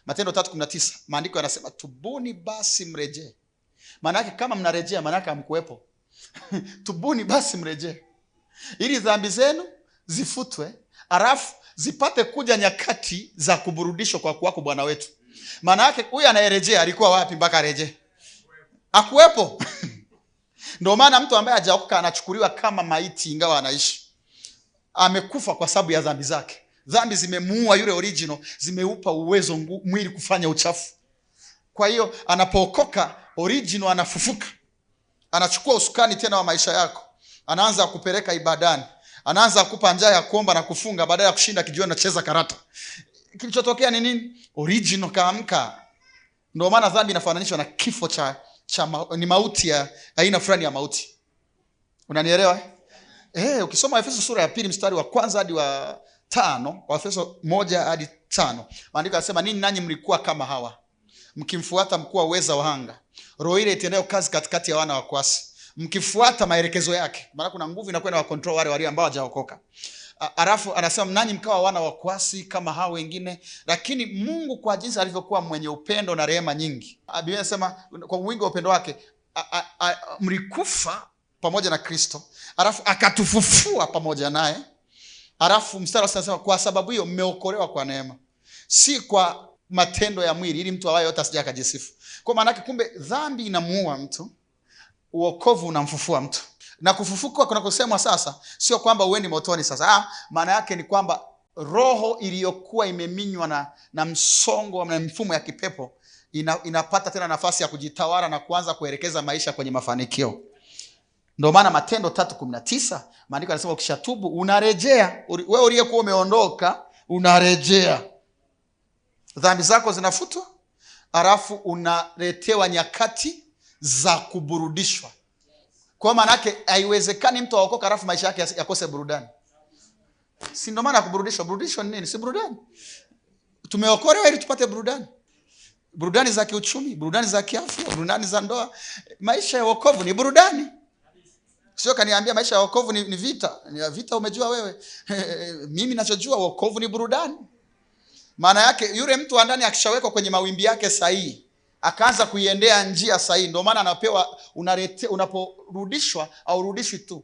Matendo 3:19 maandiko yanasema tubuni basi mrejee. Maana yake kama mnarejea, maana yake hamkuepo. Tubuni basi mrejee, ili dhambi zenu zifutwe, alafu zipate kuja nyakati za kuburudishwa kwa kuwako Bwana wetu. Maana yake huyu anayerejea alikuwa wapi mpaka arejee? Hakuepo. Ndio maana mtu ambaye hajaokoka anachukuliwa kama maiti ingawa anaishi. Amekufa kwa sababu ya dhambi zake. Dhambi zimemuua yule original, zimeupa uwezo mwili kufanya uchafu. Kwa hiyo anapookoka, original anafufuka. Anachukua usukani tena wa maisha yako. Anaanza kupeleka ibadani. Anaanza kukupa njia ya kuomba na kufunga badala ya kushinda kijiweni na cheza karata. Kilichotokea ni nini? Original kaamka. Ndio maana dhambi inafananishwa na kifo ni mauti ya aina fulani ya mauti. Unanielewa? Ukisoma Efeso sura ya 2 mstari wa 1 hadi wa 5, wa Efeso 1 hadi 5, maandiko yanasema nini? Nanyi mlikuwa kama hawa, mkimfuata mkuu wa uweza wa anga, roho ile itendayo kazi katikati ya wana wa kuasi, mkifuata maelekezo yake. Maana kuna nguvu inakwenda wa control wale ambao hawajaokoka. Alafu anasema nanyi mkawa wana wa kuasi kama hao wengine, lakini Mungu kwa jinsi alivyokuwa mwenye upendo na rehema nyingi, Biblia inasema kwa wingi wa upendo wake mlikufa pamoja na Kristo, alafu akatufufua pamoja naye. Alafu mstari unasema kwa sababu hiyo mmeokolewa kwa neema, si kwa matendo ya mwili, ili mtu awaye yote asije akajisifu. Kwa maana kumbe dhambi inamuua mtu, uokovu unamfufua mtu. Na kufufuka kuna kusemwa sasa sio kwamba uendi motoni sasa. Maana yake ni kwamba roho iliyokuwa imeminywa na msongo na mfumo ya kipepo inapata tena nafasi ya kujitawala na kuanza kuelekeza maisha kwenye mafanikio. Ndio maana Matendo 3:19 maandiko yanasema ukishatubu unarejea. Wewe uliyekuwa umeondoka unarejea. Dhambi zako zinafutwa, alafu unaletewa nyakati za kuburudishwa. Kwa maana yake haiwezekani mtu aokoka alafu maisha yake yakose burudani. Si ndio maana kuburudishwa? Burudisho ni nini? Si burudani. Tumeokolewa ili tupate burudani. Burudani za kiuchumi, burudani za kiafya, burudani za ndoa. Maisha ya wokovu ni burudani. Sio kaniambia maisha ya wokovu ni vita. Ni vita umejua wewe. Mimi ninachojua wokovu ni burudani. Maana yake yule mtu wa ndani akishawekwa kwenye mawimbi yake sahihi, akaanza kuiendea njia sahihi, ndio maana anapewa unaporudishwa au rudishwi tu.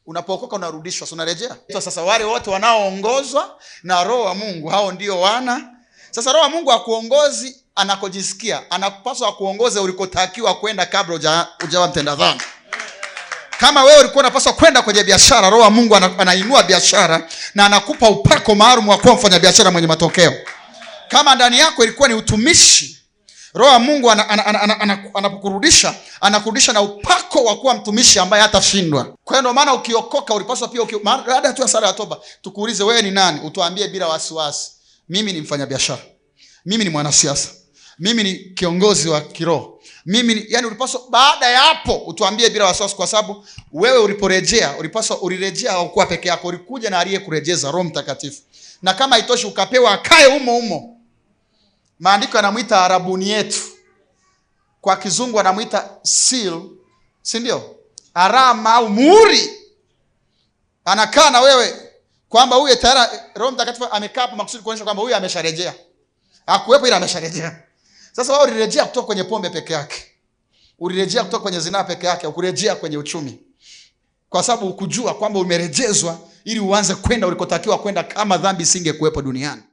Unapookoka unarudishwa, unarejea. Sasa wale wote wanaoongozwa na Roho wa Mungu hao ndio wana. Sasa Roho wa Mungu akuongozi anakojisikia, anakupaswa kuongoze ulikotakiwa kwenda kabla hujawa mtenda dhambi. Kama wewe ulikuwa unapaswa kwenda kwenye biashara, Roho wa Mungu anainua biashara na anakupa upako maalum wa kuwa mfanya biashara mwenye matokeo. Kama ndani yako ilikuwa ni utumishi, Roho wa Mungu anapokurudisha, anakurudisha na upako wa kuwa mtumishi ambaye hatashindwa. Kwa hiyo ndio maana ukiokoka ulipaswa pia baada tu ya sala ya toba tukuulize wewe ni nani, utuambie bila wasiwasi, mimi ni mfanyabiashara, mimi ni mwanasiasa, mimi ni kiongozi wa kiroho, yani ulipaswa baada ya hapo utuambie bila wasiwasi, kwa sababu wewe uliporejea ulipaswa ulirejea au kuwa peke yako, ulikuja na aliyekurejeza Roho Mtakatifu. Na kama haitoshi ukapewa akae humo. Maandiko yanamuita arabuni yetu. Kwa kizungu anamuita seal, si ndio? Arama au muhuri. Anakaa na wewe kwamba huyu tayari Roho Mtakatifu amekaa hapo makusudi kuonyesha kwamba huyu amesharejea. Hakuwepo ila amesharejea. Sasa wewe ulirejea kutoka kwenye pombe peke yake. Ulirejea kutoka kwenye zinaa peke yake, ukurejea kwenye uchumi. Kwa sababu ukujua kwamba umerejezwa ili uanze kwenda ulikotakiwa kwenda kama dhambi isingekuwepo duniani.